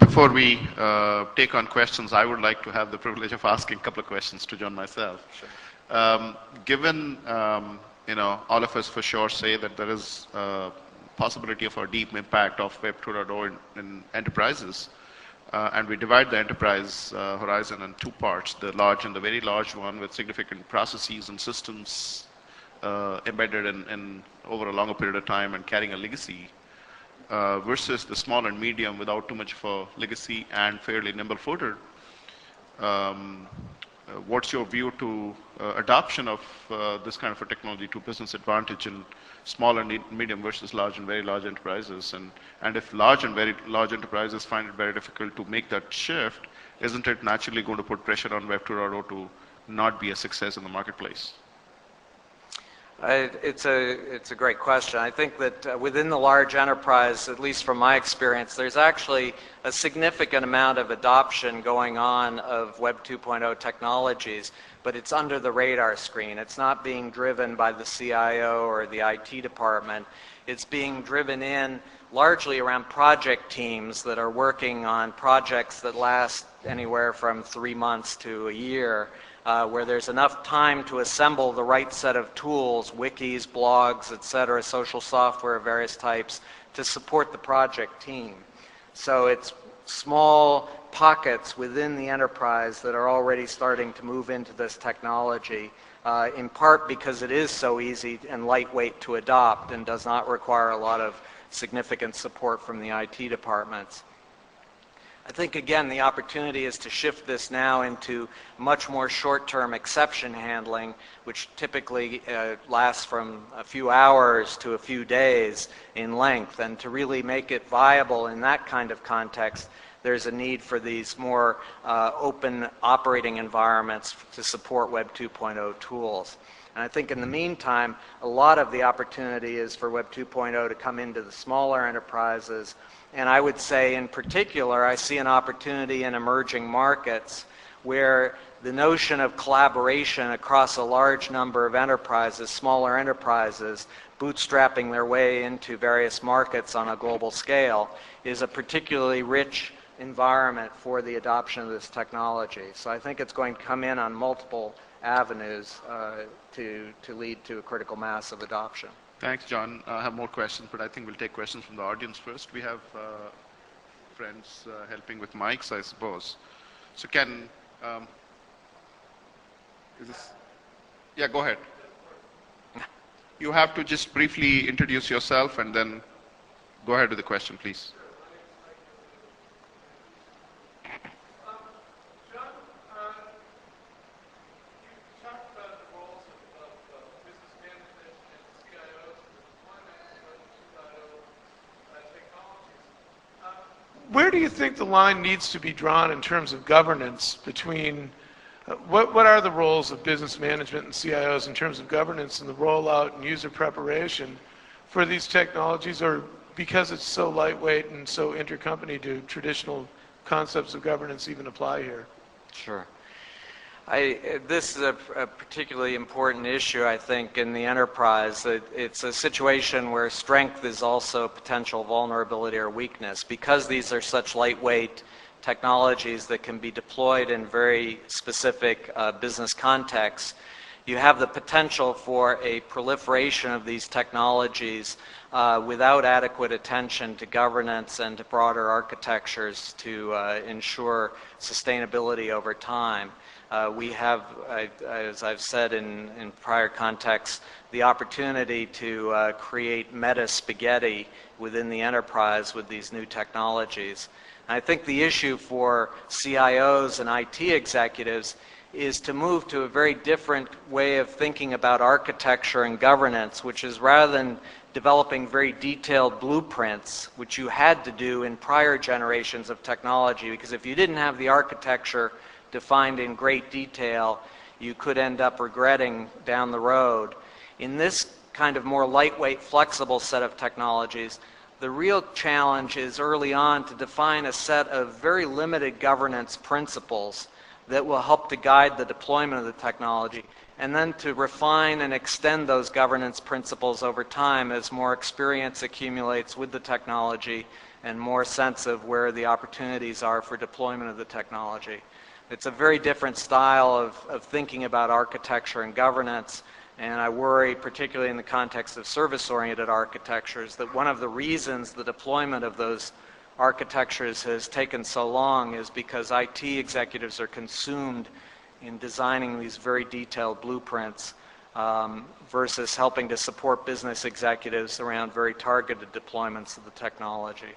Before we take on questions, I would like to have the privilege of asking a couple of questions to John myself. Sure. Given, all of us for sure say that there is a possibility of a deep impact of Web 2.0 in enterprises, and we divide the enterprise horizon in two parts, the large and the very large one with significant processes and systems embedded in over a longer period of time and carrying a legacy, versus the small and medium without too much of a legacy and fairly nimble-footed. What's your view to adoption of this kind of a technology to business advantage in small and medium versus large and very large enterprises? And if large and very large enterprises find it very difficult to make that shift, isn't it naturally going to put pressure on Web 2.0 to not be a success in the marketplace? It's a great question. I think that within the large enterprise, at least from my experience, there's actually a significant amount of adoption going on of Web 2.0 technologies, but it's under the radar screen. It's not being driven by the CIO or the IT department. It's being driven in largely around project teams that are working on projects that last anywhere from 3 months to a year. Where there's enough time to assemble the right set of tools, wikis, blogs, etc., social software of various types, to support the project team. So it's small pockets within the enterprise that are already starting to move into this technology, in part because it is so easy and lightweight to adopt and does not require a lot of significant support from the IT departments. I think, again, the opportunity is to shift this now into much more short-term exception handling, which typically lasts from a few hours to a few days in length. And to really make it viable in that kind of context, there's a need for these more open operating environments to support Web 2.0 tools. And I think in the meantime, a lot of the opportunity is for Web 2.0 to come into the smaller enterprises. And I would say in particular, I see an opportunity in emerging markets where the notion of collaboration across a large number of enterprises, smaller enterprises, bootstrapping their way into various markets on a global scale, is a particularly rich environment for the adoption of this technology. So I think it's going to come in on multiple avenues to lead to a critical mass of adoption. Thanks, John. I have more questions, but I think we'll take questions from the audience first. We have friends helping with mics, I suppose. So Ken, is this? Yeah, go ahead. You have to just briefly introduce yourself and then go ahead with the question, please. Where do you think the line needs to be drawn in terms of governance between what are the roles of business management and CIOs in terms of governance and the rollout and user preparation for these technologies, or because it's so lightweight and so intercompany, do traditional concepts of governance even apply here? Sure. This is a particularly important issue, I think, in the enterprise. It's a situation where strength is also potential vulnerability or weakness. Because these are such lightweight technologies that can be deployed in very specific business contexts, you have the potential for a proliferation of these technologies without adequate attention to governance and to broader architectures to ensure sustainability over time. We have, as I've said in prior contexts, the opportunity to create meta spaghetti within the enterprise with these new technologies. And I think the issue for CIOs and IT executives is to move to a very different way of thinking about architecture and governance, which is rather than developing very detailed blueprints, which you had to do in prior generations of technology, because if you didn't have the architecture defined in great detail, you could end up regretting down the road. In this kind of more lightweight, flexible set of technologies, the real challenge is early on to define a set of very limited governance principles that will help to guide the deployment of the technology, and then to refine and extend those governance principles over time as more experience accumulates with the technology and more sense of where the opportunities are for deployment of the technology. It's a very different style of thinking about architecture and governance, and I worry, particularly in the context of service-oriented architectures, that one of the reasons the deployment of those architectures has taken so long is because IT executives are consumed in designing these very detailed blueprints versus helping to support business executives around very targeted deployments of the technology.